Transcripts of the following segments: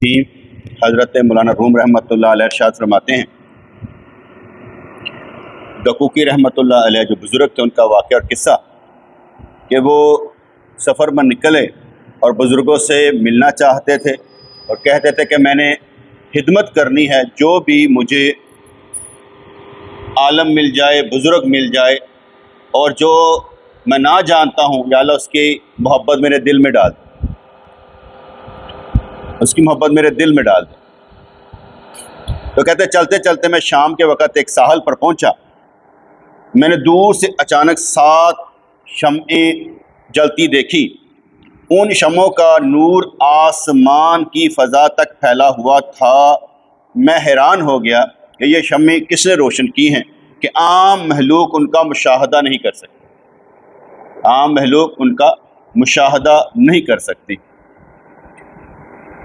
حضرت مولانا روم رحمۃ اللہ علیہ ارشاد فرماتے ہیں، دقوقی رحمۃ اللہ علیہ جو بزرگ تھے، ان کا واقعہ اور قصہ کہ وہ سفر میں نکلے اور بزرگوں سے ملنا چاہتے تھے اور کہتے تھے کہ میں نے خدمت کرنی ہے، جو بھی مجھے عالم مل جائے، بزرگ مل جائے، اور جو میں نہ جانتا ہوں یا اللہ اس کی محبت میرے دل میں ڈال دے، اس کی محبت میرے دل میں ڈال دے۔ تو کہتے چلتے چلتے میں شام کے وقت ایک ساحل پر پہنچا، میں نے دور سے اچانک 7 شمعیں جلتی دیکھی، ان شمعوں کا نور آسمان کی فضا تک پھیلا ہوا تھا۔ میں حیران ہو گیا کہ یہ شمعیں کس نے روشن کی ہیں کہ عام مخلوق ان کا مشاہدہ نہیں کر سکتی، عام مخلوق ان کا مشاہدہ نہیں کر سکتی۔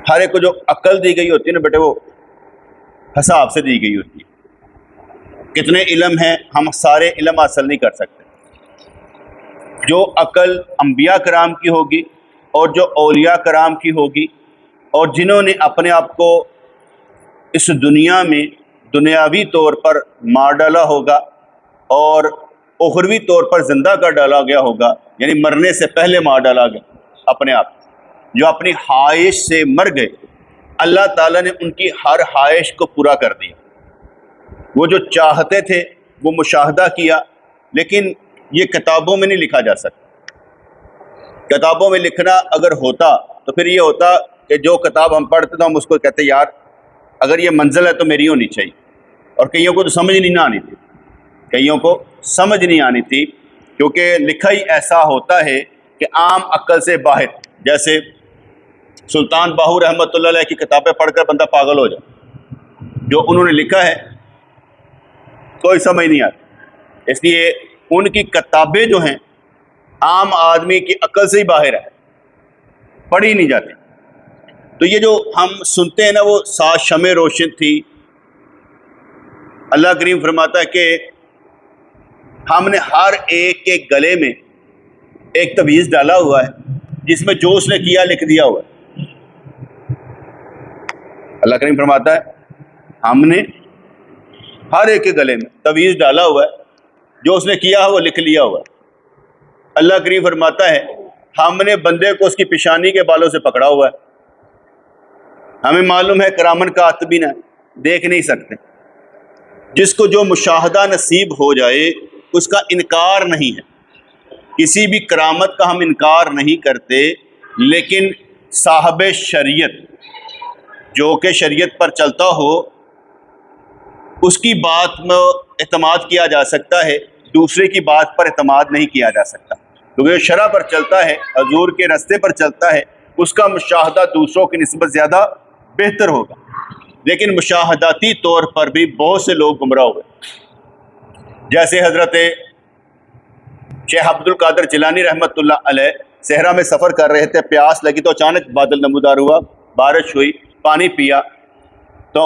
ہر ایک کو جو عقل دی گئی ہوتی ہے نا بیٹے، وہ حساب سے دی گئی ہوتی ہے۔ کتنے علم ہیں، ہم سارے علم حاصل نہیں کر سکتے۔ جو عقل انبیاء کرام کی ہوگی اور جو اولیاء کرام کی ہوگی، اور جنہوں نے اپنے آپ کو اس دنیا میں دنیاوی طور پر مار ڈالا ہوگا اور اخروی طور پر زندہ کر ڈالا گیا ہوگا، یعنی مرنے سے پہلے مار ڈالا گیا اپنے آپ، جو اپنی خواہش سے مر گئے، اللہ تعالیٰ نے ان کی ہر خواہش کو پورا کر دیا۔ وہ جو چاہتے تھے وہ مشاہدہ کیا، لیکن یہ کتابوں میں نہیں لکھا جا سکتا۔ کتابوں میں لکھنا اگر ہوتا تو پھر یہ ہوتا کہ جو کتاب ہم پڑھتے تو ہم اس کو کہتے یار اگر یہ منزل ہے تو میری ہونی چاہیے، اور کئیوں کو تو سمجھ نہیں آنی تھی، کئیوں کو سمجھ نہیں آنی تھی، کیونکہ لکھا ہی ایسا ہوتا ہے کہ عام عقل سے باہر، جیسے سلطان باہو رحمۃ اللہ علیہ کی کتابیں پڑھ کر بندہ پاگل ہو جائے، جو انہوں نے لکھا ہے کوئی سمجھ نہیں آتی، اس لیے ان کی کتابیں جو ہیں عام آدمی کی عقل سے ہی باہر ہے، پڑھی نہیں جاتی۔ تو یہ جو ہم سنتے ہیں نا، وہ 7 شمع روشن تھی۔ اللہ کریم فرماتا ہے کہ ہم نے ہر ایک کے گلے میں ایک تعویذ ڈالا ہوا ہے، جس میں جو اس نے کیا لکھ دیا ہوا ہے۔ اللہ کریم فرماتا ہے ہم نے ہر ایک کے گلے میں تعویذ ڈالا ہوا ہے، جو اس نے کیا ہے وہ لکھ لیا ہوا ہے۔ اللہ کریم فرماتا ہے ہم نے بندے کو اس کی پیشانی کے بالوں سے پکڑا ہوا ہے۔ ہمیں معلوم ہے کرامن کاتبین ہے، دیکھ نہیں سکتے۔ جس کو جو مشاہدہ نصیب ہو جائے اس کا انکار نہیں ہے، کسی بھی کرامت کا ہم انکار نہیں کرتے، لیکن صاحب شریعت جو کہ شریعت پر چلتا ہو اس کی بات میں اعتماد کیا جا سکتا ہے، دوسرے کی بات پر اعتماد نہیں کیا جا سکتا، کیونکہ جو شرع پر چلتا ہے، حضور کے راستے پر چلتا ہے، اس کا مشاہدہ دوسروں کی نسبت زیادہ بہتر ہوگا۔ لیکن مشاہداتی طور پر بھی بہت سے لوگ گمراہ ہوئے، جیسے حضرت شیخ عبد القادر جیلانی رحمۃ اللہ علیہ صحرا میں سفر کر رہے تھے، پیاس لگی تو اچانک بادل نمودار ہوا، بارش ہوئی، پانی پیا تو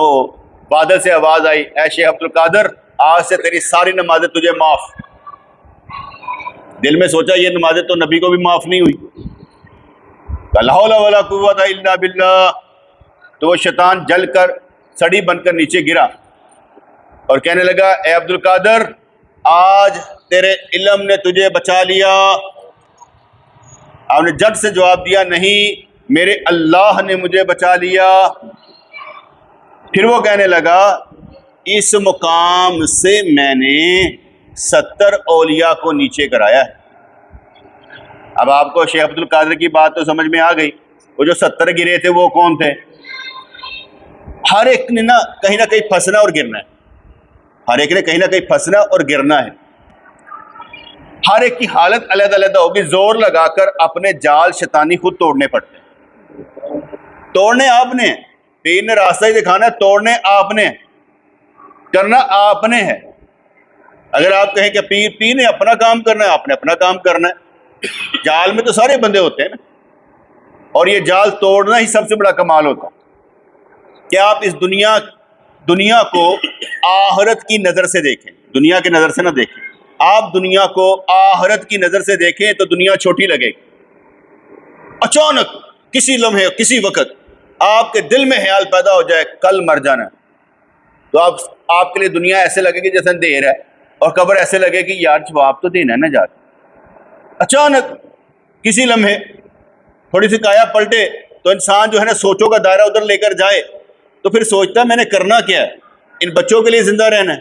بادل سے آواز آئی، اے شیخ عبد القادر آج سے تیری ساری نمازیں تجھے معاف۔ دل میں سوچا یہ نمازیں تو نبی کو بھی معاف نہیں ہوئی، لا حول ولا قوت الا باللہ۔ تو وہ شیطان جل کر سڑی بن کر نیچے گرا اور کہنے لگا، اے عبد القادر آج تیرے علم نے تجھے بچا لیا۔ آپ نے جھٹ سے جواب دیا، نہیں میرے اللہ نے مجھے بچا لیا۔ پھر وہ کہنے لگا، اس مقام سے میں نے 70 اولیاء کو نیچے کرایا ہے۔ اب آپ کو شیخ عبد القادر کی بات تو سمجھ میں آ گئی، وہ جو 70 گرے تھے وہ کون تھے؟ ہر ایک نے کہیں نہ کہیں پھنسنا اور گرنا ہے، ہر ایک نے کہیں نہ کہیں پھنسنا اور گرنا ہے۔ ہر ایک کی حالت علیحدہ علیحدہ ہوگی، زور لگا کر اپنے جال شیطانی خود توڑنے پڑتے ہیں۔ توڑنے آپ نے، پیر نے راستہ ہی دکھانا ہے، توڑنے آپ نے، کرنا آپ نے ہے۔ اگر آپ کہیں کہ پیر نے اپنا کام کرنا ہے، آپ نے اپنا کام کرنا ہے۔ جال میں تو سارے بندے ہوتے ہیں نا، اور یہ جال توڑنا ہی سب سے بڑا کمال ہوتا ہے کہ آپ اس دنیا کو آخرت کی نظر سے دیکھیں، دنیا کی نظر سے نہ دیکھیں۔ آپ دنیا کو آخرت کی نظر سے دیکھیں تو دنیا چھوٹی لگے گی۔ اچانک کسی لمحے کسی وقت آپ کے دل میں خیال پیدا ہو جائے کل مر جانا، تو آپ کے لیے دنیا ایسے لگے گی جیسے اندھیر ہے، اور قبر ایسے لگے گی یار جواب تو دینا ہے نا جا کے۔ اچانک کسی لمحے تھوڑی سی کایا پلٹے تو انسان جو ہے نا سوچوں کا دائرہ ادھر لے کر جائے، تو پھر سوچتا ہے میں نے کرنا کیا ہے؟ ان بچوں کے لیے زندہ رہنا ہے،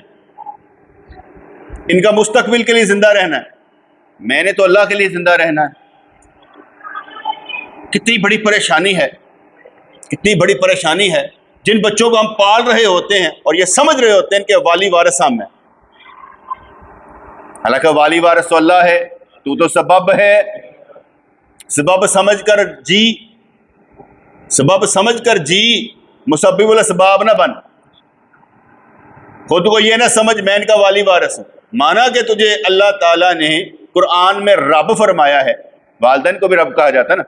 ان کا مستقبل کے لیے زندہ رہنا ہے، میں نے تو اللہ کے لیے زندہ رہنا ہے۔ کتنی بڑی پریشانی ہے، کتنی بڑی پریشانی ہے جن بچوں کو ہم پال رہے ہوتے ہیں اور یہ سمجھ رہے ہوتے ہیں کہ والی وارث ہم ہیں، حالانکہ والی وارث تو اللہ ہے، تو سبب ہے، سبب سمجھ کر جی، سبب سمجھ کر جی، مسبب الاسباب نہ بن۔ خود کو یہ نہ سمجھ میں ان کا والی وارث ہوں، مانا کہ تجھے اللہ تعالیٰ نے قرآن میں رب فرمایا ہے، والدین کو بھی رب کہا جاتا ہے نا،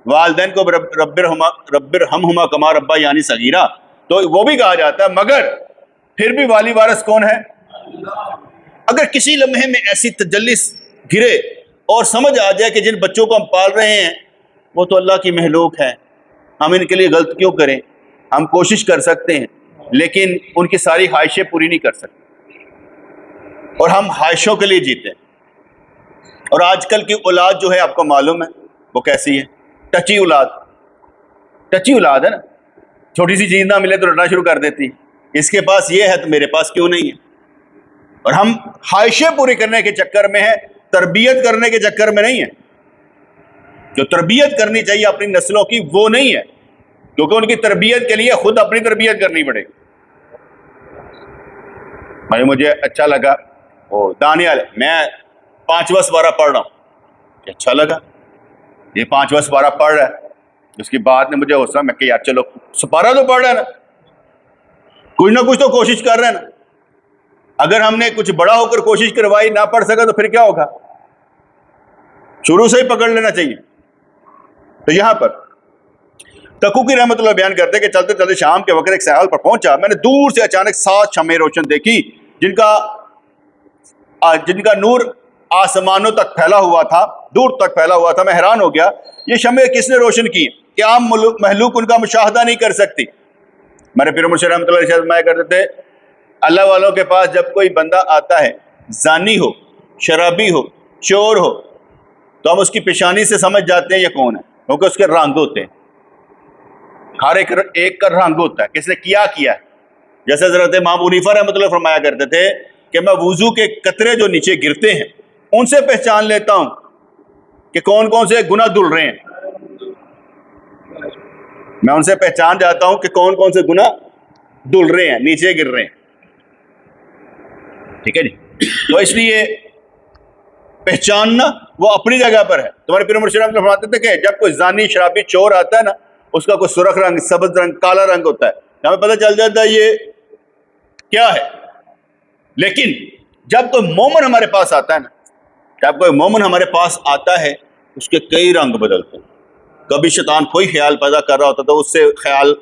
والدین کو رب ارحمہما کما ربیانی یعنی صغیرہ، تو وہ بھی کہا جاتا ہے، مگر پھر بھی والی وارث کون ہے؟ اگر کسی لمحے میں ایسی تجلی گرے اور سمجھ آ جائے کہ جن بچوں کو ہم پال رہے ہیں وہ تو اللہ کی مخلوق ہے، ہم ان کے لیے غلط کیوں کریں؟ ہم کوشش کر سکتے ہیں لیکن ان کی ساری خواہشیں پوری نہیں کر سکتے، اور ہم خواہشوں کے لیے جیتے ہیں۔ اور آج کل کی اولاد جو ہے آپ کو معلوم ہے وہ کیسی ہے؟ ٹچی اولاد، ٹچی اولاد ہے نا، چھوٹی سی چیز نہ ملے تو لڑنا شروع کر دیتی، اس کے پاس یہ ہے تو میرے پاس کیوں نہیں ہے؟ اور ہم خواہشیں پوری کرنے کے چکر میں ہیں، تربیت کرنے کے چکر میں نہیں ہے۔ جو تربیت کرنی چاہیے اپنی نسلوں کی وہ نہیں ہے، کیونکہ ان کی تربیت کے لیے خود اپنی تربیت کرنی پڑے گی۔ بھائی مجھے اچھا لگا وہ دانیال، میں 5واں سپارہ پڑھ رہا ہوں، کہ اچھا لگا یہ 5واں سپارہ پڑھ رہا ہے، اس کی بات نے مجھے حوصلہ، میں کہ یار چلو سپارہ تو پڑھ رہا ہے نا، کچھ نہ کچھ تو کوشش کر رہے ہیں نا۔ اگر ہم نے کچھ بڑا ہو کر کوشش کروائی نہ پڑھ سکا تو پھر کیا ہوگا؟ شروع سے ہی پکڑ لینا چاہیے۔ تو یہاں پر تقو کی رحمت اللہ بیان کرتے ہیں کہ چلتے چلتے شام کے وقت ایک سیال پر پہنچا، میں نے دور سے اچانک 7 شمعیں روشن دیکھی جن کا نور آسمانوں تک پھیلا ہوا تھا، دور تک پھیلا ہوا تھا۔ میں حیران ہو گیا یہ شمعیں کس نے روشن کی کہ عام محلوق ان کا مشاہدہ نہیں کر سکتی۔ میرے پیر مرشد رحمۃ اللہ علیہ فرمایا کرتے تھے اللہ والوں کے پاس جب کوئی بندہ آتا ہے زانی ہو، شرابی ہو، چور ہو، تو ہم اس کی پیشانی سے سمجھ جاتے ہیں یہ کون ہے، کیونکہ اس کے رنگ ہوتے ہیں، ہر ایک کا رنگ ہوتا ہے، کس نے کیا ہے۔ جیسے حضرت امام ابو حنیفہ رحمۃ اللہ فرمایا کرتے تھے کہ میں وضو کے قطرے جو نیچے گرتے ہیں ان سے پہچان لیتا ہوں کہ کون کون سے گناہ دھل رہے ہیں، میں ان سے پہچان جاتا ہوں کہ کون کون سے گناہ دھل رہے ہیں، نیچے گر رہے ہیں، ٹھیک ہے جی۔ تو اس لیے پہچاننا وہ اپنی جگہ پر ہے۔ تمہارے پیر مرشد رحمۃ اللہ فرماتے تھے کہ جب کوئی زانی شرابی چور آتا ہے نا، اس کا کوئی سرخ رنگ، سبز رنگ، کالا رنگ ہوتا ہے، ہمیں پتہ چل جاتا ہے یہ کیا ہے۔ لیکن جب کوئی مومن ہمارے پاس آتا ہے نا، جب کوئی مومن ہمارے پاس آتا ہے اس کے کئی رنگ بدلتے ہیں۔ کبھی شیطان کوئی خیال پیدا کر رہا ہوتا تو اس سے خیال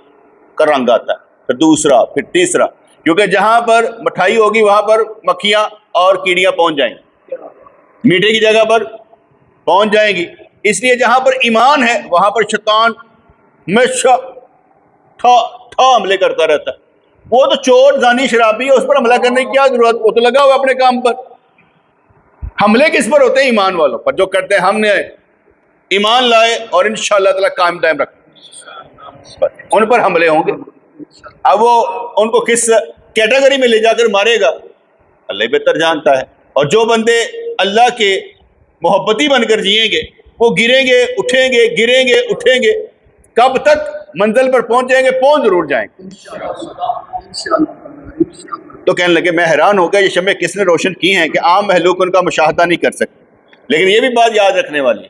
کا رنگ آتا ہے، پھر دوسرا، پھر تیسرا، کیونکہ جہاں پر مٹھائی ہوگی وہاں پر مکھیاں اور کیڑیاں پہنچ جائیں گی، میٹھے کی جگہ پر پہنچ جائیں گی۔ اس لیے جہاں پر ایمان ہے وہاں پر شیطان ہمیشہ حملے کرتا رہتا ہے۔ وہ تو چور، زانی، شرابی ہے، اس پر حملہ کرنے کی کیا ضرورت، وہ تو لگا ہوا اپنے کام پر۔ حملے کس پر ہوتے ہیں؟ ایمان والوں پر، جو کرتے ہیں ہم نے ایمان لائے اور انشاءاللہ تعالیٰ قائم دائم رکھیں، ان پر حملے ہوں گے۔ اب وہ ان کو کس کیٹیگری میں لے جا کر مارے گا اللہ بہتر جانتا ہے۔ اور جو بندے اللہ کے محبتی بن کر جئیں گے وہ گریں گے اٹھیں گے، گریں گے اٹھیں گے، کب تک منزل پر پہنچ جائیں گے؟ پہنچ ضرور جائیں گے۔ تو کہنے لگے میں حیران ہو گیا یہ شمعیں کس نے روشن کی ہیں کہ عام محلوق ان کا مشاہدہ نہیں کر سکتے۔ لیکن یہ بھی بات یاد رکھنے والی ہے،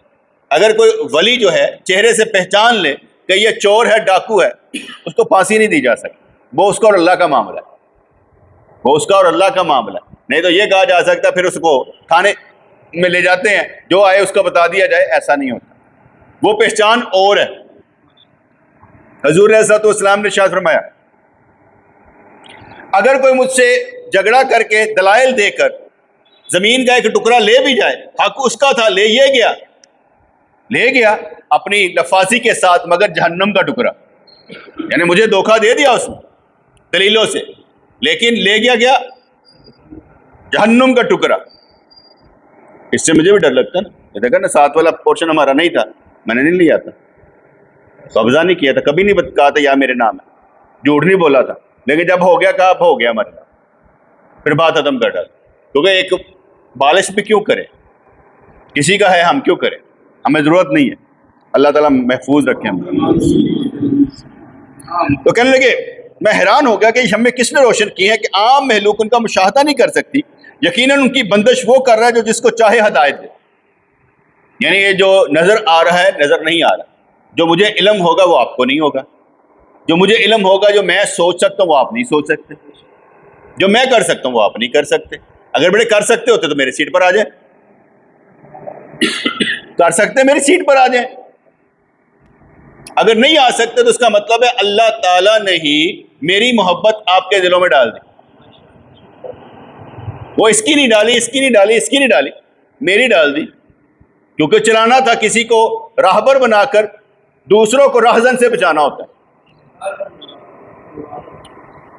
اگر کوئی ولی جو ہے چہرے سے پہچان لے کہ یہ چور ہے، ڈاکو ہے، اس کو پھانسی نہیں دی جا سکتی، وہ اس کا اور اللہ کا معاملہ ہے، وہ اس کا اور اللہ کا معاملہ ہے۔ نہیں تو یہ کہا جا سکتا پھر اس کو تھانے میں لے جاتے ہیں، جو آئے اس کو بتا دیا جائے، ایسا نہیں ہوتا، وہ پہچان اور ہے۔ حضور علیہ الصلوۃ والسلام نے ارشاد فرمایا اگر کوئی مجھ سے جھگڑا کر کے دلائل دے کر زمین کا ایک ٹکڑا لے بھی جائے، حق اس کا تھا، لے گیا اپنی لفاظی کے ساتھ، مگر جہنم کا ٹکڑا، یعنی مجھے دھوکہ دے دیا اس نے دلیلوں سے، لیکن لے گیا کیا؟ جہنم کا ٹکڑا۔ اس سے مجھے بھی ڈر لگتا نا، دیکھا نا 7 والا پورشن ہمارا نہیں تھا، میں نے نہیں لیا تھا، قبضہ نہیں کیا تھا، کبھی نہیں کہا تھا یا میرے نام ہے، جھوٹ نہیں بولا تھا، لیکن جب ہو گیا کہا اب ہو گیا ہمارے ساتھ، پھر بات ختم کر ڈالی۔ کیونکہ ایک بالش بھی کیوں کرے، کسی کا ہے ہم کیوں کریں، ہمیں ضرورت نہیں ہے، اللہ تعالیٰ محفوظ رکھیں ہم۔ تو کہنے لگے میں حیران ہو گیا کہ ہمیں کس نے روشن کی ہے کہ عام محلوق ان کا مشاہدہ نہیں کر سکتی، یقیناً ان کی بندش وہ کر رہا ہے جو جس کو چاہے ہدایت دے۔ یعنی یہ جو نظر آ رہا ہے نظر نہیں آ رہا، جو مجھے علم ہوگا وہ آپ کو نہیں ہوگا، جو مجھے علم ہوگا جو میں سوچ سکتا ہوں وہ آپ نہیں سوچ سکتے، جو میں کر سکتا ہوں وہ آپ نہیں کر سکتے۔ اگر بڑے کر سکتے ہوتے تو میری سیٹ پر آ جائیں، کر سکتے میری سیٹ پر آ جائیں، اگر نہیں آ سکتے تو اس کا مطلب ہے اللہ تعالیٰ نے ہی میری محبت آپ کے دلوں میں ڈال دی، وہ اس کی نہیں ڈالی، اس کی نہیں ڈالی، اس کی نہیں ڈالی، میری ڈال دی، کیونکہ چلانا تھا کسی کو راہبر بنا کر دوسروں کو راہزن سے بچانا ہوتا ہے،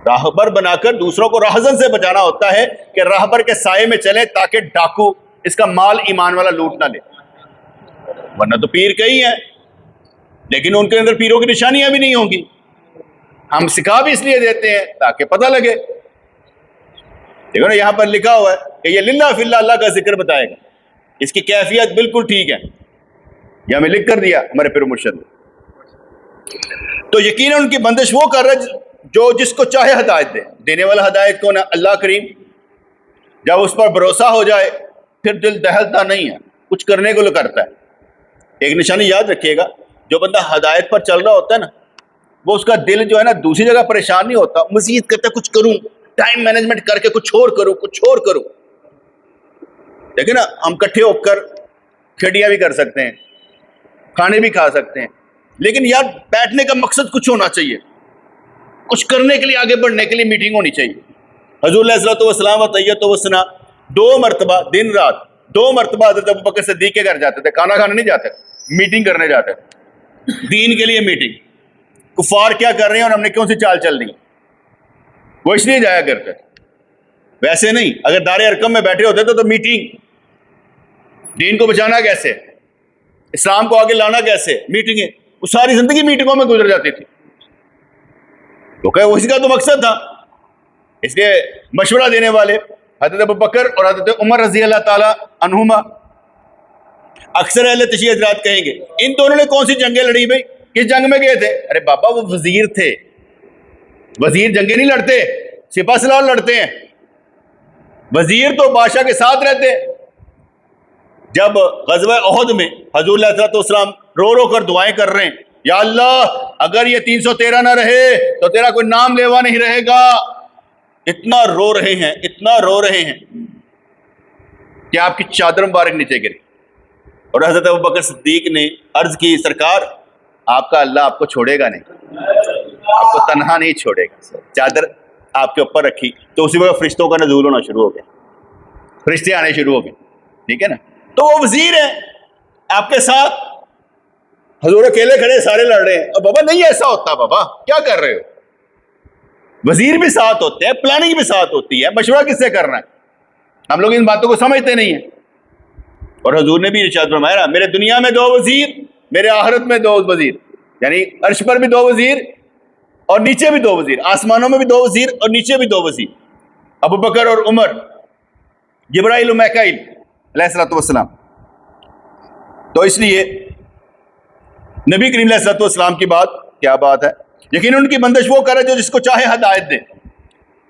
راہبر بنا کر دوسروں کو راہزن سے بچانا ہوتا ہے کہ راہبر کے سائے میں چلے تاکہ ڈاکو اس کا مال ایمان والا لوٹ نہ لے، ورنہ تو پیر کئی ہیں لیکن ان کے اندر پیروں کی نشانیاں بھی نہیں ہوں گی، ہم سکھا بھی اس لیے دیتے ہیں تاکہ پتہ لگے۔ دیکھو نا یہاں پر لکھا ہوا ہے کہ یہ للہ فی اللہ، اللہ کا ذکر بتائے گا، اس کی کیفیت بالکل ٹھیک ہے، یہ ہمیں لکھ کر دیا ہمارے پیر مرشد نے۔ تو یقیناً ان کی بندش وہ کر رہا ہے جو جس کو چاہے ہدایت دے، دینے والا ہدایت کون ہے؟ اللہ کریم۔ جب اس پر بھروسہ ہو جائے پھر دل دہلتا نہیں ہے، کچھ کرنے کو کرتا ہے۔ ایک نشانی یاد رکھیے گا، جو بندہ ہدایت پر چل رہا ہوتا ہے نا، وہ اس کا دل جو ہے نا دوسری جگہ پریشان نہیں ہوتا، مزید کرتا کچھ کروں، ٹائم مینجمنٹ کر کے کچھ اور کروں، کچھ اور کروں۔ دیکھیں نا ہم کٹھے ہو کر کھیڑیاں بھی کر سکتے ہیں، کھانے بھی کھا سکتے ہیں، لیکن یار بیٹھنے کا مقصد کچھ ہونا چاہیے، کچھ کرنے کے لیے، آگے بڑھنے کے لیے میٹنگ ہونی چاہیے۔ حضور علیہ الصلوۃ والسلام و طیبۃ وسنا 2 مرتبہ دن رات 2 مرتبہ حضرت ابوبکر صدیق کے گھر جاتے تھے، کھانا کھانے نہیں جاتے، میٹنگ کرنے جاتے تھے، دین کے لیے میٹنگ۔ کفار کیا کر رہے ہیں اور ہم نے کیوں سی چال چل رہی، وہ اس لیے جایا کرتے، ویسے نہیں۔ اگر دار ارقم میں بیٹھے ہوتے تو میٹنگ، دین کو بچانا کیسے، اسلام کو آگے لانا کیسے، میٹنگیں، وہ ساری زندگی میٹنگوں میں گزر جاتی تھی، کیونکہ اسی کا تو مقصد تھا۔ اس لیے مشورہ دینے والے حضرت ابوبکر اور حضرت عمر رضی اللہ تعالیٰ عنہما، اکثر اہل تشیع حضرات کہیں گے ان دونوں نے کون سی جنگیں لڑی بھائی، کس جنگ میں گئے تھے؟ ارے بابا وہ وزیر تھے، وزیر جنگیں نہیں لڑتے، سپاہ سالار لڑتے ہیں، وزیر تو بادشاہ کے ساتھ رہتے۔ جب غزوہ احد میں حضور علیہ السلام رو رو کر دعائیں کر رہے ہیں، یا اللہ اگر یہ 313 نہ رہے تو تیرا کوئی نام لیوا نہیں رہے گا، اتنا رو رہے ہیں، اتنا رو رہے ہیں کہ آپ کی چادر مبارک نیچے گری، اور حضرت ابوبکر صدیق نے عرض کی سرکار آپ کا اللہ آپ کو چھوڑے گا نہیں، آپ کو تنہا نہیں چھوڑے گا۔ چادر آپ کے اوپر رکھی تو اسی وقت فرشتوں کا نزول ہونا شروع ہو گیا، فرشتے آنے شروع ہو گئے، ٹھیک ہے نا۔ تو وہ وزیر ہیں آپ کے ساتھ، حضور اکیلے کھڑے سارے لڑ رہے ہیں، اور بابا نہیں ایسا ہوتا، بابا کیا کر رہے ہو، وزیر بھی ساتھ ہوتے ہیں، پلاننگ بھی ساتھ ہوتی ہے، مشورہ کس سے کرنا ہے، ہم لوگ ان باتوں کو سمجھتے نہیں ہیں۔ اور حضور نے بھی ارشاد فرمایا میرے دنیا میں 2 وزیر، میرے آخرت میں 2 وزیر، یعنی عرش پر بھی 2 وزیر اور نیچے بھی 2 وزیر، آسمانوں میں بھی 2 وزیر اور نیچے بھی 2 وزیر، ابوبکر اور عمر، جبرائیل و میکائیل علیہ الصلوۃ والسلام۔ تو اس لیے نبی کریم علیہ الصلوۃ والسلام کی بات کیا بات ہے، یقیناً ان کی بندش وہ کرے جو جس کو چاہے ہدایت دے۔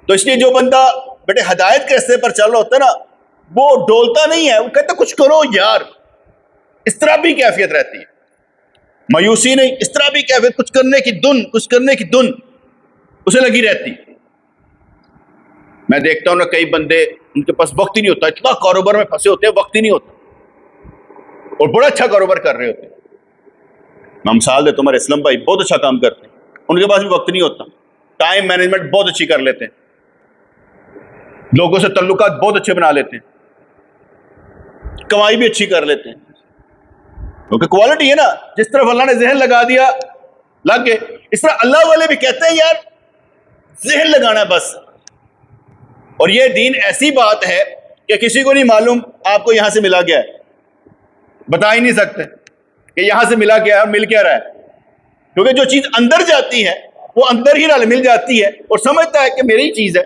تو اس لیے جو بندہ بیٹے ہدایت کے راستے پر چل رہا ہوتا ہے نا، وہ ڈولتا نہیں ہے، وہ کہتا کچھ کرو یار، اس طرح بھی کیفیت رہتی ہے، مایوسی نہیں، اس طرح بھی کیفیت، کچھ کرنے کی دن، کچھ کرنے کی دن اسے لگی رہتی۔ میں دیکھتا ہوں نا کئی بندے ان کے پاس وقت ہی نہیں ہوتا، اتنا کاروبار میں پھنسے ہوتے ہیں، وقت ہی نہیں ہوتا، اور بڑا اچھا کاروبار کر رہے ہوتے ہیں۔ میں مثال دیتا ہوں، ہمارے اسلم بھائی بہت اچھا کام کرتے ہیں، ان کے پاس بھی وقت نہیں ہوتا، ٹائم مینجمنٹ بہت اچھی کر لیتے ہیں، لوگوں سے تعلقات بہت اچھے بنا لیتے ہیں، کمائی بھی اچھی کر لیتے ہیں، کیونکہ کوالٹی ہے نا، جس طرف اللہ نے ذہن لگا دیا لگ گئے۔ اس طرح اللہ والے بھی کہتے ہیں یار ذہن لگانا بس. اور یہ دین ایسی بات ہے کہ کسی کو نہیں معلوم آپ کو یہاں سے ملا گیا ہے, بتا ہی نہیں سکتے کہ یہاں سے ملا گیا ہے اور مل کیا رہا ہے, کیونکہ جو چیز اندر جاتی ہے وہ اندر ہی رل مل جاتی ہے اور سمجھتا ہے کہ میری چیز ہے.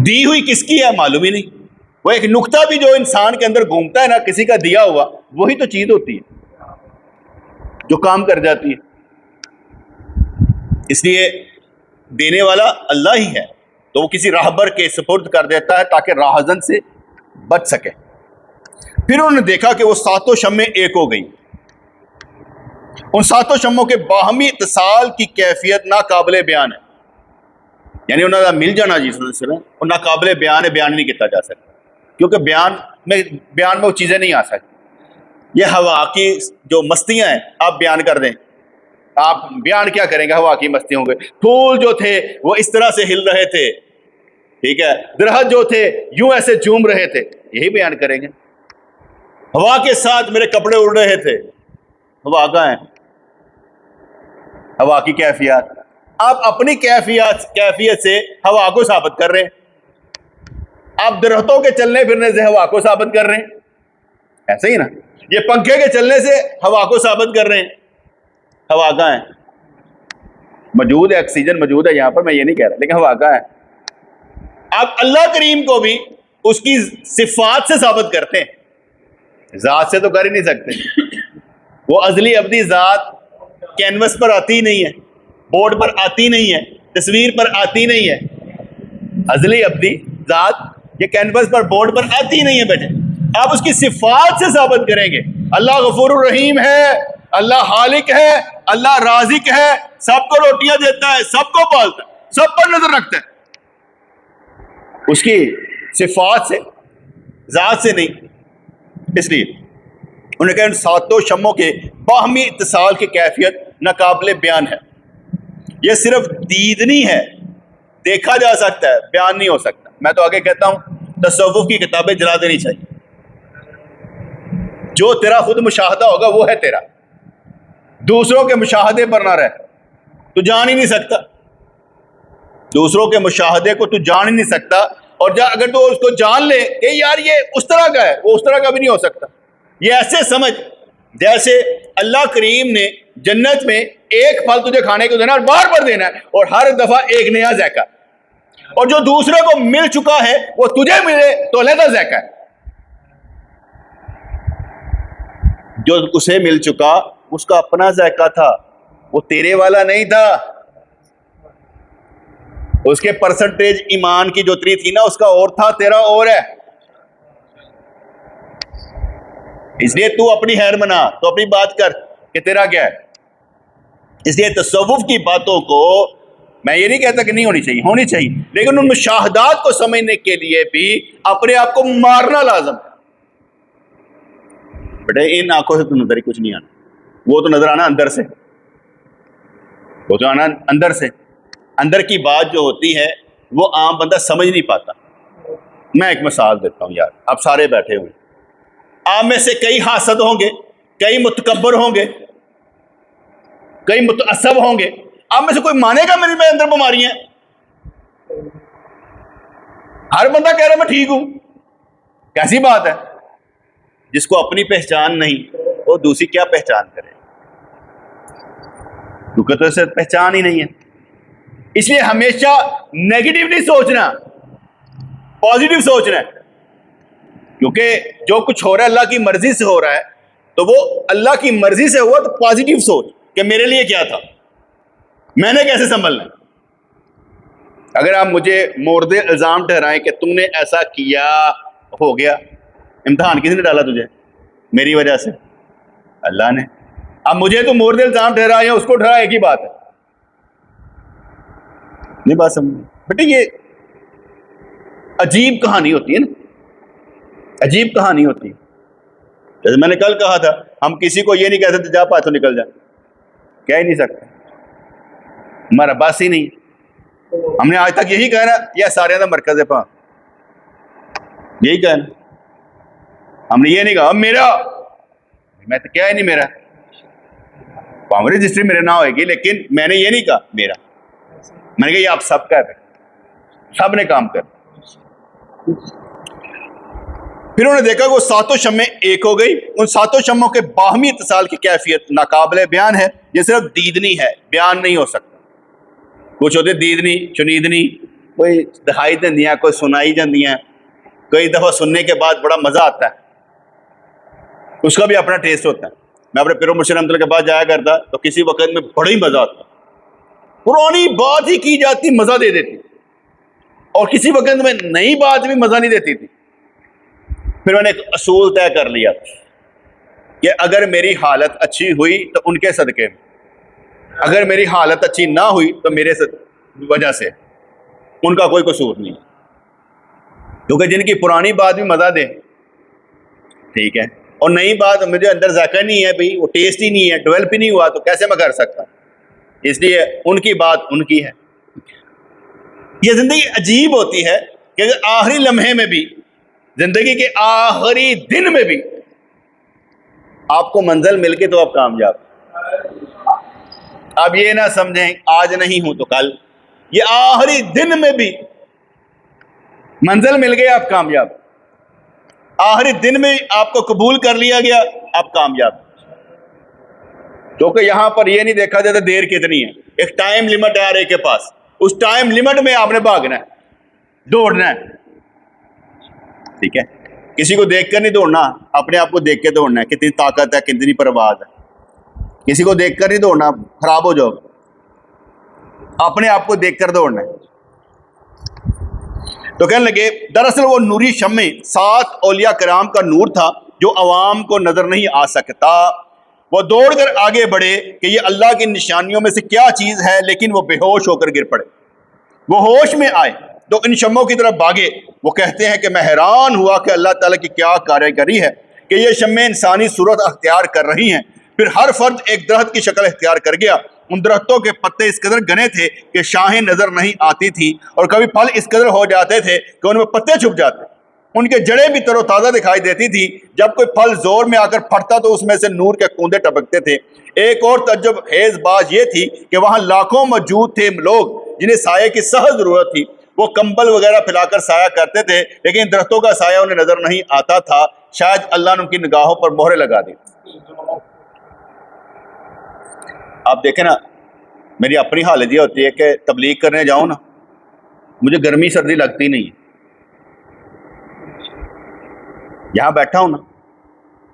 دی ہوئی کس کی ہے معلوم ہی نہیں. وہ ایک نقطہ بھی جو انسان کے اندر گھومتا ہے نا, کسی کا دیا ہوا, وہی تو چیز ہوتی ہے جو کام کر جاتی ہے. اس لیے دینے والا اللہ ہی ہے, تو وہ کسی راہبر کے سپرد کر دیتا ہے تاکہ راہزن سے بچ سکے. پھر انہوں نے دیکھا کہ وہ ساتوں شمیں ایک ہو گئی. ان ساتوں شموں کے باہمی اتصال کی کیفیت ناقابل بیان ہے. یعنی انہوں نے مل جانا جی اور ناقابل بیان ہے, بیان نہیں کیا جا سکتا, کیونکہ بیان میں وہ چیزیں نہیں آ سکتی. یہ ہوا کی جو مستیاں ہیں آپ بیان کر دیں, آپ بیان کیا کریں گے ہوا کی مستیوں کے. پھول جو تھے وہ اس طرح سے ہل رہے تھے, ٹھیک ہے, درخت جو تھے یوں ایسے جھوم رہے تھے, یہی بیان کریں گے. ہوا کے ساتھ میرے کپڑے اڑ رہے تھے, ہوا کہاں ہے؟ ہوا کی کیفیات. آپ اپنی کیفیت سے ہوا کو ثابت کر رہے ہیں, آپ درختوں کے چلنے پھرنے سے ہوا کو ثابت کر رہے ہیں, ایسے ہی نا. یہ پنکھے کے چلنے سے ہوا کو ثابت کر رہے ہیں. ہوا کہاں ہے؟ موجود ہے, آکسیجن موجود ہے یہاں پر, میں یہ نہیں کہہ رہا, لیکن ہوا کہاں ہے؟ آپ اللہ کریم کو بھی اس کی صفات سے ثابت کرتے ہیں, ذات سے تو کر ہی نہیں سکتے. وہ ازلی ابدی ذات کینوس پر آتی نہیں ہے, بورڈ پر آتی نہیں ہے, تصویر پر آتی نہیں ہے. ازلی ابدی ذات یہ کینوس پر بورڈ پر آتی نہیں ہے بیٹے. آپ اس کی صفات سے ثابت کریں گے. اللہ غفور الرحیم ہے, اللہ خالق ہے, اللہ رازق ہے, سب کو روٹیاں دیتا ہے, سب کو پالتا ہے, سب پر نظر رکھتا ہے. اس کی صفات سے, ذات سے نہیں. اس لیے انہوں نے کہا ان ساتوں شموں کے باہمی اتصال کی کیفیت ناقابل بیان ہے. یہ صرف دیدنی ہے, دیکھا جا سکتا ہے, بیان نہیں ہو سکتا. میں تو آگے کہتا ہوں تصوف کی کتابیں جلا دینی چاہیے. جو تیرا خود مشاہدہ ہوگا وہ ہے تیرا, دوسروں کے مشاہدے پر نہ رہ. تو جان ہی نہیں سکتا, دوسروں کے مشاہدے کو تو جان ہی نہیں سکتا. اور اگر تو اس کو جان لے کہ یار یہ اس طرح کا ہے, وہ اس طرح کا بھی نہیں ہو سکتا. یہ ایسے سمجھ جیسے اللہ کریم نے جنت میں ایک پھل تجھے کھانے کو دینا ہے, بار بار دینا ہے, اور ہر دفعہ ایک نیا ذائقہ. اور جو دوسرے کو مل چکا ہے وہ تجھے ملے تو علیحدہ ذائقہ ہے. جو اسے مل چکا اس کا اپنا ذائقہ تھا, وہ تیرے والا نہیں تھا. اس کے پرسنٹیج ایمان کی جو تھی نا, اس کا اور تھا, تیرا اور ہے. اس لیے تو اپنی خیر منا, تو اپنی بات کر کہ تیرا کیا ہے. اس لیے تصوف کی باتوں کو میں یہ نہیں کہتا کہ نہیں ہونی چاہیے, ہونی چاہیے, لیکن ان مشاہدات کو سمجھنے کے لیے بھی اپنے آپ کو مارنا لازم ہے. بیٹے ان آنکھوں سے تو نظر ہی کچھ نہیں آنا, وہ تو نظر آنا اندر سے, وہ تو آنا اندر سے. اندر کی بات جو ہوتی ہے وہ عام بندہ سمجھ نہیں پاتا. میں ایک مثال دیتا ہوں یار, آپ سارے بیٹھے ہوئے, آپ میں سے کئی حاسد ہوں گے, کئی متکبر ہوں گے, کئی متعصب ہوں گے. آپ میں سے کوئی مانے گا میرے اندر بیماریاں؟ ہر بندہ کہہ رہا میں ٹھیک ہوں. کیسی بات ہے؟ جس کو اپنی پہچان نہیں وہ دوسری کیا پہچان کرے, کیونکہ تو اسے پہچان ہی نہیں ہے. اس لیے ہمیشہ نیگیٹو نہیں سوچنا, پازیٹو سوچنا ہے. کیونکہ جو کچھ ہو رہا ہے اللہ کی مرضی سے ہو رہا ہے, تو وہ اللہ کی مرضی سے ہوا تو پازیٹو سوچ کہ میرے لیے کیا تھا, میں نے کیسے سنبھلنا. اگر آپ مجھے مورد الزام ٹھہرائیں کہ تم نے ایسا کیا, ہو گیا, امتحان کس نے ڈالا تجھے؟ میری وجہ سے, اللہ نے. اب مجھے تو مورد الزام ٹھہرائے, اس کو ٹھہرا, ایک ہی بات ہے. نہیں بات سمجھ بیٹے, یہ عجیب کہانی ہوتی ہے نا, عجیب کہانی ہوتی ہے. جیسے میں نے کل کہا تھا, ہم کسی کو یہ نہیں کہہ سکتے جا پاتھوں نکل جائے, کہہ ہی نہیں سکتے, ہمارا باس ہی نہیں. ہم نے آج تک یہی کہنا یہ سارے دا مرکز ہے پا, یہی کہنا. ہم نے یہ نہیں کہا میرا, میں تو کیا ہی نہیں میرا. پاور رجسٹری میرے نہ ہوئے گی، لیکن میں نے یہ نہیں کہا میرا، میں نے کہا یہ آپ سب کا ہے، سب نے کام کر. پھر انہوں نے دیکھا کہ وہ ساتوں شمیں ایک ہو گئی. ان ساتوں شموں کے باہمی اتصال کی کیفیت ناقابل بیان ہے. یہ صرف دیدنی ہے، بیان نہیں ہو سکتا. کچھ ہوتے دیدنی چنیدنی، کوئی دکھائی دیا، کوئی سنائی جاندیاں، کئی دفعہ سننے کے بعد بڑا مزہ آتا ہے، اس کا بھی اپنا ٹیسٹ ہوتا ہے. میں اپنے پیرو مرشد رحمۃ اللہ کے پاس جایا کرتا تو کسی وقت میں بڑا ہی مزہ آتا، پرانی بات ہی کی جاتی مزہ دے دیتی، اور کسی وقت میں نئی بات بھی مزہ نہیں دیتی تھی. پھر میں نے ایک اصول طے کر لیا کہ اگر میری حالت اچھی ہوئی تو ان کے صدقے میں، اگر میری حالت اچھی نہ ہوئی تو میرے وجہ سے، ان کا کوئی قصور نہیں. کیونکہ جن کی پرانی بات بھی مزہ دے، ٹھیک ہے، اور نئی بات مجھے اندر ذائقہ نہیں ہے بھائی، وہ ٹیسٹ ہی نہیں ہے، ڈیولپ ہی نہیں ہوا، تو کیسے میں کر سکتا؟ اس لیے ان کی بات ان کی ہے. یہ زندگی عجیب ہوتی ہے کہ اگر آخری لمحے میں بھی، زندگی کے آخری دن میں بھی آپ کو منزل مل کے تو آپ کامیاب. آپ یہ نہ سمجھیں آج نہیں ہوں تو کل، یہ آخری دن میں بھی منزل مل گئی آپ کامیاب. آخری دن میں آپ کو قبول کر لیا گیا آپ کامیاب. کیونکہ یہاں پر یہ نہیں دیکھا جاتا دیر کتنی ہے، ایک ٹائم لمٹ ہے ہر ایک کے پاس، اس ٹائم لمٹ میں آپ نے بھاگنا ہے، دوڑنا ہے. ٹھیک ہے، کسی کو دیکھ کر نہیں دوڑنا، اپنے آپ کو دیکھ کے دوڑنا ہے، کتنی طاقت ہے، کتنی پرواز ہے. کسی کو دیکھ کر نہیں دوڑنا، خراب ہو جاؤ، اپنے آپ کو دیکھ کر دوڑنا ہے. تو کہنے لگے دراصل وہ نوری شمع 7 اولیاء کرام کا نور تھا جو عوام کو نظر نہیں آ سکتا. وہ دوڑ کر آگے بڑھے کہ یہ اللہ کی نشانیوں میں سے کیا چیز ہے، لیکن وہ بے ہوش ہو کر گر پڑے. وہ ہوش میں آئے تو ان شمعوں کی طرف بھاگے. وہ کہتے ہیں کہ میں حیران ہوا کہ اللہ تعالیٰ کی کیا کاریگری ہے کہ یہ شمعیں انسانی صورت اختیار کر رہی ہیں. پھر ہر فرد ایک درخت کی شکل اختیار کر گیا. ان درختوں کے پتے اس قدر گھنے تھے کہ شاخیں نظر نہیں آتی تھی، اور کبھی پھل اس قدر ہو جاتے تھے کہ ان میں پتے چھپ جاتے. ان کے جڑیں بھی تر و تازہ دکھائی دیتی تھی. جب کوئی پھل زور میں آ کر پھٹتا تو اس میں سے نور کے کوندے ٹپکتے تھے. ایک اور تعجب خیز بات یہ تھی کہ وہاں لاکھوں موجود تھے لوگ جنہیں سائے کی سخت ضرورت تھی. وہ کمبل وغیرہ پھیلا کر سایہ کرتے تھے، لیکن درختوں کا سایہ انہیں نظر نہیں آتا تھا. شاید اللہ نے ان کی نگاہوں پر مہرے لگا دی. آپ دیکھیں نا، میری اپنی حالت یہ ہوتی ہے کہ تبلیغ کرنے جاؤں نا، مجھے گرمی سردی لگتی نہیں ہے. یہاں بیٹھا ہوں نا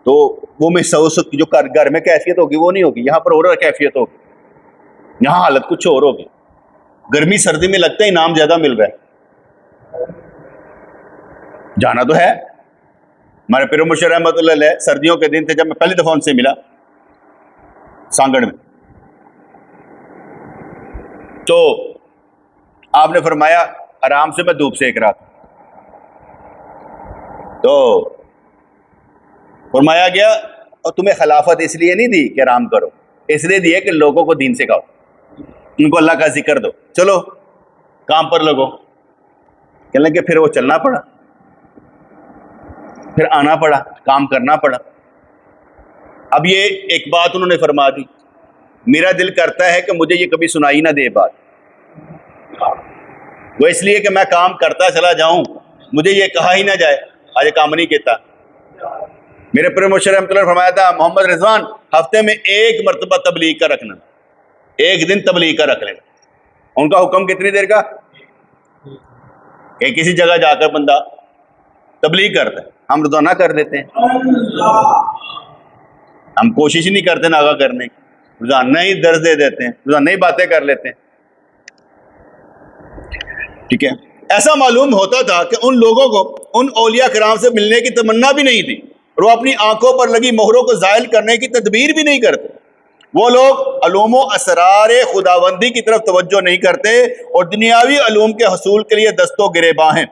تو وہ میں جو گھر میں کیفیت ہوگی وہ نہیں ہوگی، یہاں پر اور کیفیت ہوگی، یہاں حالت کچھ اور ہوگی. گرمی سردی میں لگتا ہے انعام زیادہ مل رہا ہے. جانا تو ہے. ہمارے پیر مرشد رحمۃ اللہ علیہ سردیوں کے دن تھے جب میں پہلی دفعہ ان سے ملا سانگڑ میں، تو آپ نے فرمایا آرام سے میں دھوپ سیک رہا تھا، تو فرمایا گیا اور تمہیں خلافت اس لیے نہیں دی کہ آرام کرو، اس لیے دی ہے کہ لوگوں کو دین سکھاؤ، ان کو اللہ کا ذکر دو، چلو کام پر لگو. کہنے لگے پھر وہ چلنا پڑا، پھر آنا پڑا، کام کرنا پڑا. اب یہ ایک بات انہوں نے فرما دی، میرا دل کرتا ہے کہ مجھے یہ کبھی سنائی نہ دے بات، وہ اس لیے کہ میں کام کرتا چلا جاؤں، مجھے یہ کہا ہی نہ جائے آج کام نہیں کیتا. میرے پیر مرشد رحمۃ اللہ نے فرمایا تھا محمد رضوان ہفتے میں ایک مرتبہ تبلیغ کا رکھنا، ایک دن تبلیغ کا رکھ لینا. ان کا حکم کتنی دیر کا کہ کسی جگہ جا کر بندہ تبلیغ کرتا ہے، ہم روزانہ کر لیتے ہیں، ہم کوشش ہی نہیں کرتے ناغہ کرنے کی، روزانہ ہی درس دے دیتے ہیں، روزانہ ہی باتیں کر لیتے ہیں. ٹھیک ہے، ایسا معلوم ہوتا تھا کہ ان لوگوں کو ان اولیاء کرام سے ملنے کی تمنا بھی نہیں تھی، اور وہ اپنی آنکھوں پر لگی مہروں کو زائل کرنے کی تدبیر بھی نہیں کرتے. وہ لوگ علوم و اسرار خداوندی کی طرف توجہ نہیں کرتے اور دنیاوی علوم کے حصول کے لیے دست و گریباں ہیں.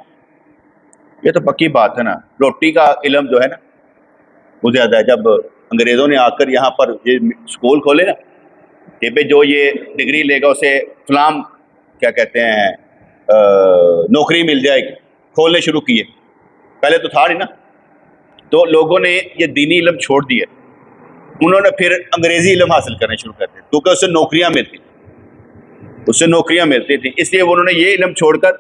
یہ تو پکی بات ہے نا، روٹی کا علم جو ہے نا وہ زیادہ ہے. جب انگریزوں نے آ کر یہاں پر یہ اسکول کھولے نا کہ بھائی جو یہ ڈگری لے گا اسے فلام کیا کہتے ہیں نوکری مل جائے گی، کھولنے شروع کیے، پہلے تو تھا نہیں نا، تو لوگوں نے یہ دینی علم چھوڑ دیا. انہوں نے پھر انگریزی علم حاصل کرنے شروع کر دیے کیونکہ اس سے نوکریاں ملتی تھیں، اس لیے انہوں نے یہ علم چھوڑ کر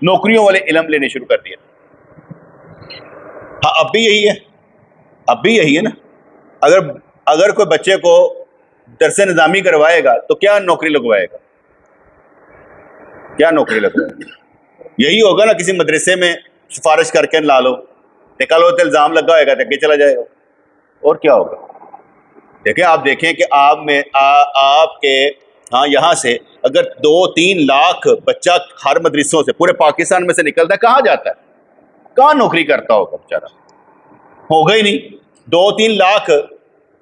نوکریوں والے علم لینے شروع کر دیے۔ ہاں اب بھی یہی ہے نا۔ اگر کوئی بچے کو درس نظامی کروائے گا تو کیا نوکری لگوائے گا؟ یہی ہوگا نا، کسی مدرسے میں سفارش کر کے لا لو، کل وہ الزام لگا ہوئے گا تو چلا جائے گا، اور کیا ہوگا؟ آپ دیکھیں کہ آپ کے یہاں سے اگر 2-3 لاکھ بچہ ہر مدرسوں سے پورے پاکستان میں سے نکلتا ہے، کہاں جاتا ہے؟ کہاں نوکری کرتا ہوگا بیچارہ؟ ہوگا ہی نہیں۔ 2-3 لاکھ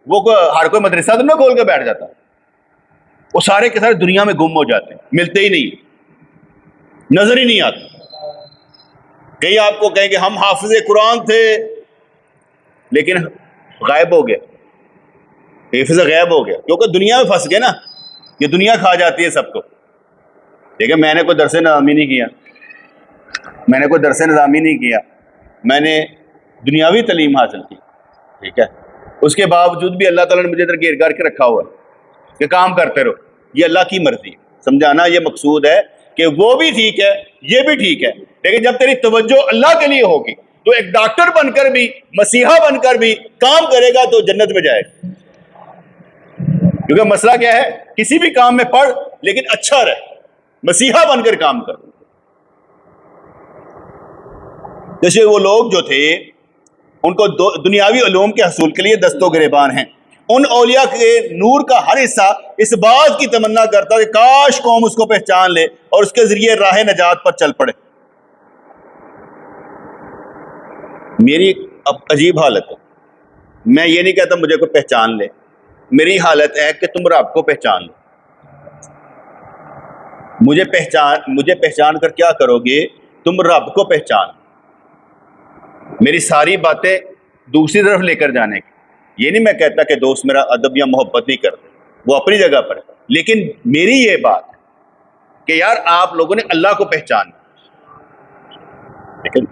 وہ ہر کوئی مدرسہ تو نہ کھول کے بیٹھ جاتا، وہ سارے کے سارے دنیا میں گم ہو جاتے ہیں، ملتے ہی نہیں، نظر ہی نہیں آتے۔ کئی آپ کو کہیں کہ ہم حافظ قرآن تھے لیکن غائب ہو گیا، حافظ غائب ہو گیا، کیونکہ دنیا میں پھنس گئے نا، یہ دنیا کھا جاتی ہے سب کو۔ دیکھیں میں نے کوئی درس نظامی نہیں کیا، میں نے دنیاوی تعلیم حاصل کی، ٹھیک ہے، اس کے باوجود بھی اللہ تعالیٰ نے مجھے ادھر گھیر کر کے رکھا ہوا ہے کہ کام کرتے رہو، یہ اللہ کی مرضی ہے۔ سمجھانا یہ مقصود ہے کہ وہ بھی ٹھیک ہے، یہ بھی ٹھیک ہے، لیکن جب تیری توجہ اللہ کے لیے ہوگی تو ایک ڈاکٹر بن کر بھی، مسیحا بن کر بھی کام کرے گا تو جنت میں جائے گا۔ کیونکہ مسئلہ کیا ہے؟ کسی بھی کام میں پڑھ لیکن اچھا رہے، مسیحا بن کر کام کر۔ جیسے وہ لوگ جو تھے ان کو دنیاوی علوم کے حصول کے لیے دست و گریبان ہیں، ان اولیاء کے نور کا ہر حصہ اس بات کی تمنا کرتا کہ کاش قوم اس کو پہچان لے اور اس کے ذریعے راہ نجات پر چل پڑے۔ میری اب عجیب حالت ہے، میں یہ نہیں کہتا مجھے کوئی پہچان لے، میری حالت ہے کہ تم رب کو پہچان لو۔ مجھے پہچان کر کیا کرو گے؟ تم رب کو پہچان۔ میری ساری باتیں دوسری طرف لے کر جانے کی، یہ نہیں میں کہتا کہ دوست میرا ادب یا محبت نہیں کرتے، وہ اپنی جگہ پر ہے، لیکن میری یہ بات ہے کہ یار آپ لوگوں نے اللہ کو پہچان، لیکن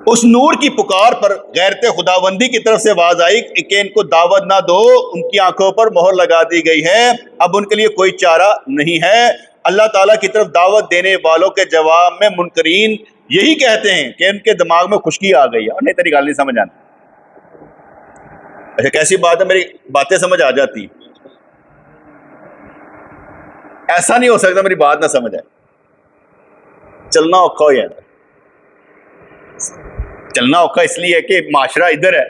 اس نور کی پکار پر غیرت خداوندی کی طرف سے آواز آئی کہ ان کو دعوت نہ دو، ان کی آنکھوں پر مہر لگا دی گئی ہے، اب ان کے لیے کوئی چارہ نہیں ہے۔ اللہ تعالیٰ کی طرف دعوت دینے والوں کے جواب میں منکرین یہی کہتے ہیں کہ ان کے دماغ میں خشکی آ گئی ہے، اور نہیں تیری گل نہیں سمجھ آتی۔ اچھا کیسی بات ہے، میری باتیں سمجھ آ جاتی، ایسا نہیں ہو سکتا میری بات نہ سمجھ آئے۔ چلنا اوکھا ہو جاتا، چلنا اوکھا اس لیے کہ معاشرہ ادھر ہے،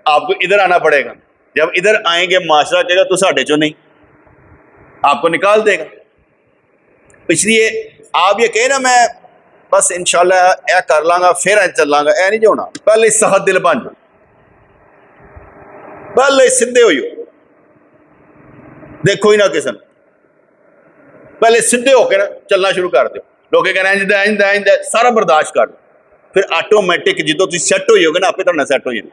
آپ کو ادھر آنا پڑے گا، جب ادھر آئیں گے معاشرہ کہے گا تو ساڈے چو نہیں، آپ کو نکال دے گا۔ اس لیے آپ یہ کہیں نا میں بس انشاءاللہ اے کر لاں گا پھر چلاں گا، اے نہیں جو ہونا، پہلے سخت دل بن جاؤ، پہلے سدھے ہوئی ہو، دیکھو ہی نہ کسی نے، پہلے سدھے ہو کے نا چلنا شروع کر دو، لوگ کہنا سارا برداشت کر دو، پھر آٹومیٹک جدو تھی سیٹ ہوئی ہوگے نا آپ تھوڑا سیٹ ہو جائے،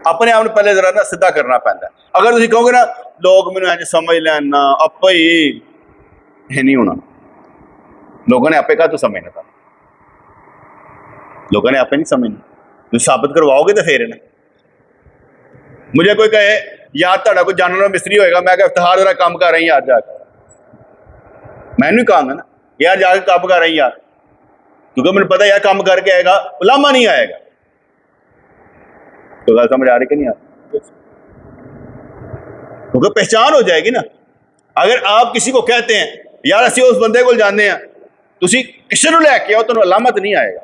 اپنے آپ نے پہلے ذرا نا سیدھا کرنا پہنتا ہے۔ اگر تھی کہو گے نا لوگ مجھے سمجھ لینا آپ ہی نہیں ہونا، لوگوں نے آپ کہا تو سمجھنا تھا، لوگوں نے آپ نہیں سمجھنا، جو ثابت کرواؤ گے تو پھر نا۔ مجھے کوئی کہے یار تھوڑا کوئی جانور مستری ہوئے گا، میں کہ افتخار ذرا کام کر رہی یار، جا کے میں نہیں کہوں گا نا یار جا کے کام کر رہی یار، کیونکہ مجھے پتا یار کام کر کے آئے گا علامہ نہیں آئے گا۔ تو سمجھ آ رہی کہ نہیں آ رہی؟ کیونکہ پہچان ہو جائے گی نا۔ اگر آپ کسی کو کہتے ہیں یار اسی اس بندے کو جانتے ہیں، تسی کسی نو لے کے آؤ تو علامت نہیں آئے گا،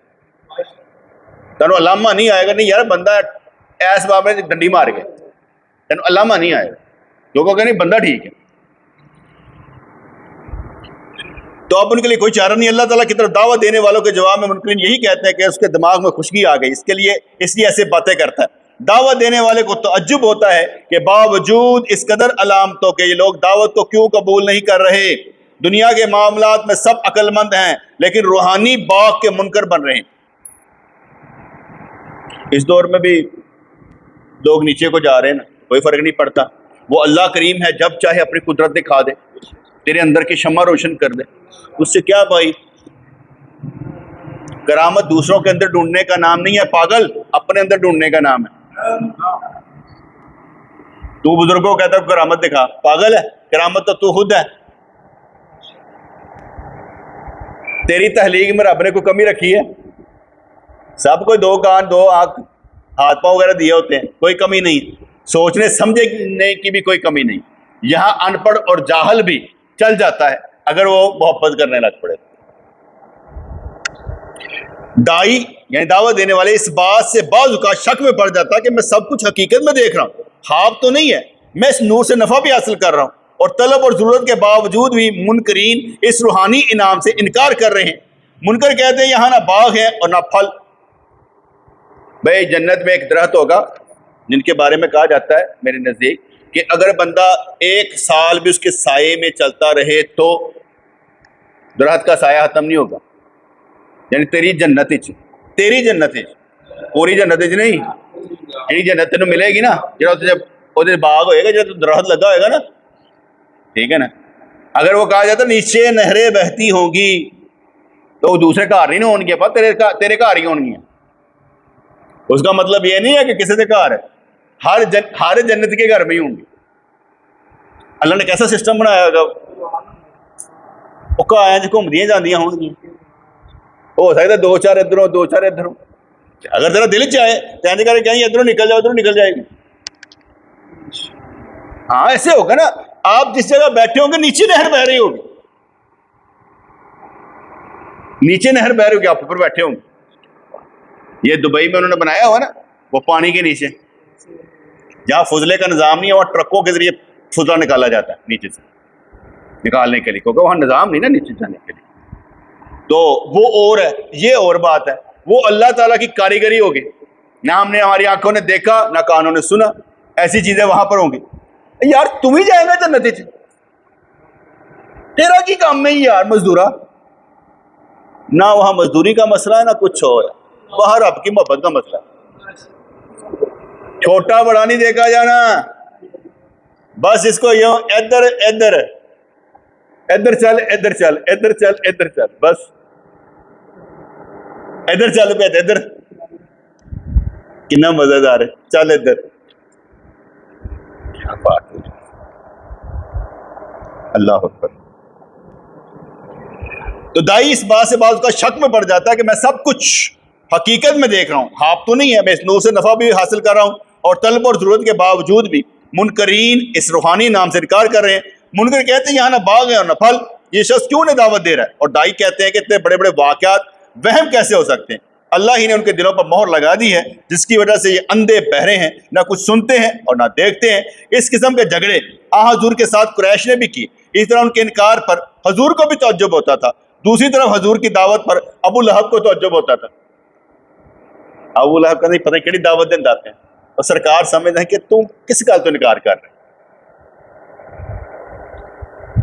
تینوں علامہ نہیں آئے گا، نہیں یار بندہ ایس بابے ڈنڈی مار گیا، تینوں علامہ نہیں آئے گا، کیونکہ کہ نہیں بندہ ٹھیک ہے۔ تو اب ان کے لیے کوئی چارہ نہیں۔ اللہ تعالیٰ کی طرف دعوت دینے والوں کے جواب میں منکرین یہی کہتے ہیں کہ اس کے دماغ میں خشکی آ گئی، اس لیے ایسے باتیں کرتا ہے۔ دعوت دینے والے کو تعجب ہوتا ہے کہ باوجود اس قدر علامتوں کے یہ لوگ دعوت کو کیوں قبول نہیں کر رہے۔ دنیا کے معاملات میں سب عقل مند ہیں لیکن روحانی باغ کے منکر بن رہے ہیں۔ اس دور میں بھی لوگ نیچے کو جا رہے ہیں نا، کوئی فرق نہیں پڑتا، وہ اللہ کریم ہے، جب چاہے اپنی قدرت دکھا دے، تیرے اندر کی شمع روشن کر دے، اس سے کیا بھائی؟ کرامت دوسروں کے اندر ڈھونڈنے کا نام نہیں ہے پاگل، اپنے اندر ڈھونڈنے کا نام ہے۔ تو بزرگوں کو کہتا ہے کرامت دکھا، پاگل ہے، کرامت تو خود ہے۔ تیری تحلیق میں رب نے کوئی کمی رکھی ہے؟ سب کو 2 کان 2 آنکھ ہاتھ پاؤں وغیرہ دیے ہوتے ہیں، کوئی کمی نہیں، سوچنے سمجھنے کی بھی کوئی کمی نہیں۔ یہاں ان پڑھ اور جاہل بھی چل جاتا ہے اگر وہ محبت کرنے لگ پڑے۔ دائی یعنی دعوت دینے والے اس بات سے بعض اوقات شک میں پڑ جاتا ہے کہ میں سب کچھ حقیقت میں دیکھ رہا ہوں، خواب تو نہیں ہے، میں اس نور سے نفع بھی حاصل کر رہا ہوں، اور طلب اور ضرورت کے باوجود بھی منکرین اس روحانی انعام سے انکار کر رہے ہیں۔ منکر کہتے ہیں یہاں نہ باغ ہے اور نہ پھل۔ بھائی جنت میں ایک درخت ہوگا جن کے بارے میں کہا جاتا ہے میرے نزدیک کہ اگر بندہ 1 سال بھی اس کے سائے میں چلتا رہے تو درخت کا سایہ ختم نہیں ہوگا۔ یعنی تیری جنت پوری جنت نہیں، یعنی جنت تینوں ملے گی نا جب وہ باغ ہوئے گا، جب درخت لگا ہوئے گا نا، ٹھیک ہے نا۔ اگر وہ کہا جاتا نیچے نہریں بہتی ہوں گی تو وہ دوسرے گھر نہیں ہون گے، تیرے گھر ہی ہون گی۔ اس کا مطلب یہ نہیں ہے کہ کسی سے گھر ہے، ہر جنت کے گھر میں ہی ہوں گے۔ اللہ نے کیسا سسٹم بنایا ہوگا، وہ کہاں گھومدیاں جاندیاں ہوں گی، ہو سکتا ہے 2-4 ادھروں 2-4 ادھروں۔ اگر ذرا دل چاہے تو ایسے کرے کہیں ادھروں نکل جاؤ، ادھروں نکل جائے گی۔ ہاں ایسے ہوگا نا، آپ جس جگہ بیٹھے ہوں گے نیچے نہر بہ رہی ہوگی، نیچے نہر بہ رہی ہوگی، آپ اوپر بیٹھے ہوں گے۔ یہ دبئی میں انہوں نے بنایا ہوا نا، وہ پانی کے نیچے جہاں فضلے کا نظام نہیں ہے، وہاں ٹرکوں کے ذریعے فضلہ نکالا جاتا ہے نیچے سے نکالنے کے لیے، کیونکہ وہاں نظام نہیں نا نیچے جانے کے لیے۔ تو وہ اور ہے، یہ اور بات ہے، وہ اللہ تعالیٰ کی کاریگری ہوگی، نہ ہم نے ہماری آنکھوں نے دیکھا نہ کانوں نے سنا، ایسی چیزیں وہاں پر ہوں گی۔ یار تم ہی جائے گا جنت وچ، تیرا کی کام میں یار مزدورا، نہ وہاں مزدوری کا مسئلہ ہے نہ کچھ اور ہے، وہاں رب کی محبت کا مسئلہ ہے۔ چھوٹا بڑا نہیں دیکھا جانا، بس اس کو یوں ادھر ادھر ادھر چل ادھر چل ادھر چل ادھر چل، بس ادھر چل پہ ادھر، کتنا مزیدار ہے، چل ادھر۔ کیا بات ہے، اللہ اکبر۔ تو دائی اس بات سے بعض کا شک میں پڑ جاتا ہے کہ میں سب کچھ حقیقت میں دیکھ رہا ہوں، خواب تو نہیں ہے، میں اس نور سے نفع بھی حاصل کر رہا ہوں، اور طلب اور ضرورت کے باوجود بھی منکرین اس روحانی نام سے انکار کر رہے ہیں۔ منکر کہتے ہیں یہاں نہ باغ ہے اور نہ پھل، یہ شخص کیوں نہ دعوت دے رہا ہے؟ اور دائی کہتے ہیں کہ اتنے بڑے بڑے واقعات وہم کیسے ہو سکتے ہیں؟ اللہ ہی نے ان کے دلوں پر مہر لگا دی ہے، جس کی وجہ سے یہ اندھے بہرے ہیں، نہ کچھ سنتے ہیں اور نہ دیکھتے ہیں۔ اس قسم کے جھگڑے حضور کے ساتھ قریش نے بھی کی، اس طرح ان کے انکار پر حضور کو بھی تعجب ہوتا تھا، دوسری طرف حضور کی دعوت پر ابو لہب کو تعجب ہوتا تھا۔ ابو لہب کا نہیں پتہ کیڑی دعوت دین جاتے ہیں، اور سرکار سمجھتے ہیں کہ تم کس گل تو انکار کر رہے۔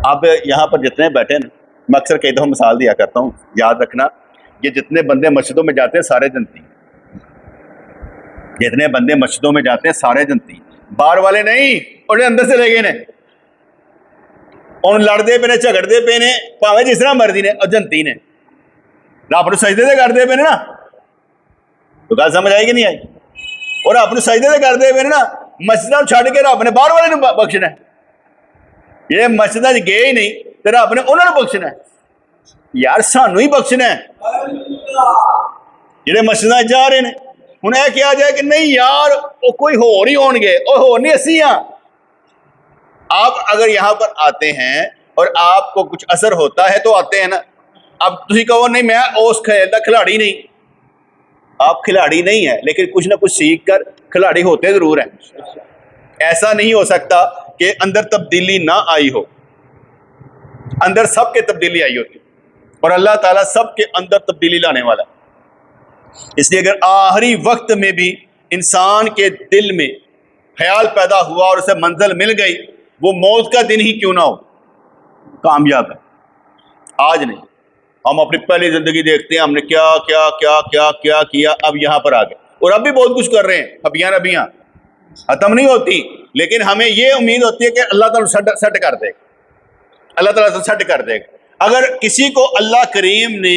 آپ یہاں پر جتنے بیٹھے ہیں، میں اکثر کئی دفعہ مثال دیا کرتا ہوں، یاد رکھنا، یہ جتنے بندے مسجدوں میں جاتے ہیں سارے جنتی ہیں، جتنے بندے مسجدوں میں جاتے ہیں سارے جنتی ہیں، باہر والے نہیں، انہیں اندر سے لے گئے نے، ان لڑتے پہ نے، جھگڑتے پہ نے، پاوے جس طرح مرضی نے، اور جنتی نے رب نو سجدے تے کرتے پہ نے نا، تو گل سمجھ آئی کہ نہیں آئی؟ اور رب نو سجدے تے کرتے پہ نے نا، مسجدوں چھڈ کے رب نے باہر والے نو بخشنا ہے، یہ مسجدوں گئے ہی نہیں تو رب نے انہوں نے بخشنا ہے۔ یار سانو ہی بخشنا ہے جہے مسجدوں جا رہے ہیں۔ ہوں یہ کیا جائے کہ نہیں یار وہ کوئی ہور ہی ہون گے، وہ ہور نہیں اسی ہاں۔ آپ اگر یہاں پر آتے ہیں اور آپ کو کچھ اثر ہوتا ہے تو آتے ہیں نا، اب تسی کہو نہیں میں اس کھیل کا کھلاڑی نہیں، آپ کھلاڑی نہیں ہیں لیکن کچھ نہ کچھ سیکھ کر کھلاڑی ہوتے ضرور ہیں۔ ایسا نہیں ہو سکتا کہ اندر تبدیلی نہ آئی ہو، اندر سب کے تبدیلی آئی ہوتی، اور اللہ تعالیٰ سب کے اندر تبدیلی لانے والا۔ اس لیے اگر آخری وقت میں بھی انسان کے دل میں خیال پیدا ہوا اور اسے منزل مل گئی، وہ موت کا دن ہی کیوں نہ ہو، کامیاب ہے۔ آج نہیں، ہم اپنی پہلی زندگی دیکھتے ہیں ہم نے کیا کیا کیا کیا کیا کیا، اب یہاں پر آ گئے، اور اب بھی بہت کچھ کر رہے ہیں، ابیاں ربیاں ختم نہیں ہوتی، لیکن ہمیں یہ امید ہوتی ہے کہ اللہ تعالیٰ سیٹ کر دے گا، اللہ تعالیٰ سیٹ کر دے گا۔ اگر کسی کو اللہ کریم نے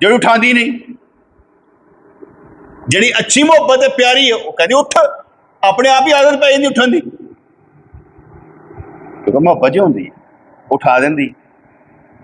ਜਿਹੜੀ ਉਠਾਉਂਦੀ ਨਹੀਂ। ਜਿਹੜੀ ਅੱਛੀ ਮੁਹੱਬਤ ਹੈ, ਪਿਆਰੀ ਹੈ, ਉਹ ਕਹਿੰਦੀ ਉੱਠ, ਆਪਣੇ ਆਪ ਹੀ ਆਦਤ ਪੈ ਜਾਂਦੀ ਉੱਠਣ ਦੀ, ਕਿਉਂਕਿ ਮੁਹੱਬਤ ਜੀ ਹੁੰਦੀ ਹੈ, ਉਠਾ ਦਿੰਦੀ।